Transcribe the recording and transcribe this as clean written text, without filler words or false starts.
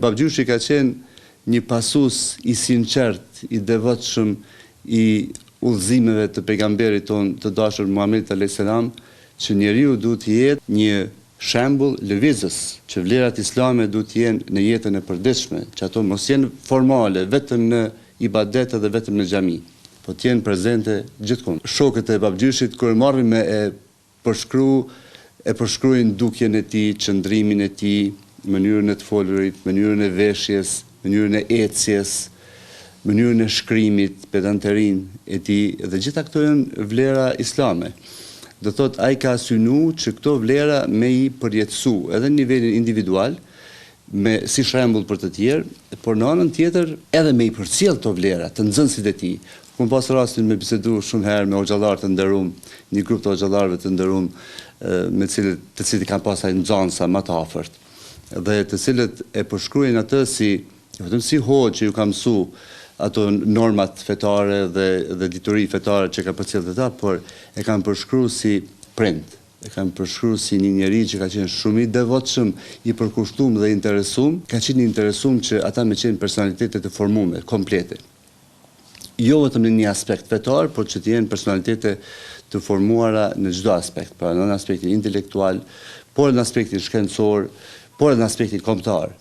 Babgjyshi ka qenë një pasus i sinqert, i devotshëm, i udhëzimeve të pejgamberit tonë të dashur Muhamedit alayhis salam, që njeriu duhet të jetë një shembull lëvizës, që vlerat islame duhet të jenë në jetën e përditshme, që ato mos jenë formale, vetëm në ibadet dhe vetëm në xhami, po të jenë prezente gjithkund. Shokët e babgjyshit kur marrin me e përshkruajnë dukjen e tij, qëndrimin e tij, mënyrën e të folurit, mënyrën e veshjes, mënyrën e ecjes, mënyrën e shkrimit, pedanterinë e tij, dhe gjitha këto janë vlera islame. Do thot ai ka synu që këto vlera me i përjetësu edhe në nivelin individual, si shembull për të tjerë, por në anën tjetër edhe me i përcjell këto vlera të nxënësit e tij. Kam pas rastin me bisedu shumë herë me hoxhallar të nderuar, një grup të hoxhallarëve të nderuar, me të cilët kanë pasur nxënësa më të afërt, dhe të cilët e përshkruajnë atë vetëm si hoxhë që ju ka mësuar ato normat fetare dhe dituri fetare që ka përcjellë ata, por e kanë përshkruar si prind, e kanë përshkruar si një njerëz që ka qenë shumë i devotshëm, i përkushtuar dhe interesuar, ka qenë interesuar që ata me qenë personalitete të formuara, komplete. Jo vetëm në një aspekt fetar, por që të jenë personalitete të formuara në çdo aspekt, pra në aspektin intelektual, por në aspektin shkencor, por në aspektin kombëtar.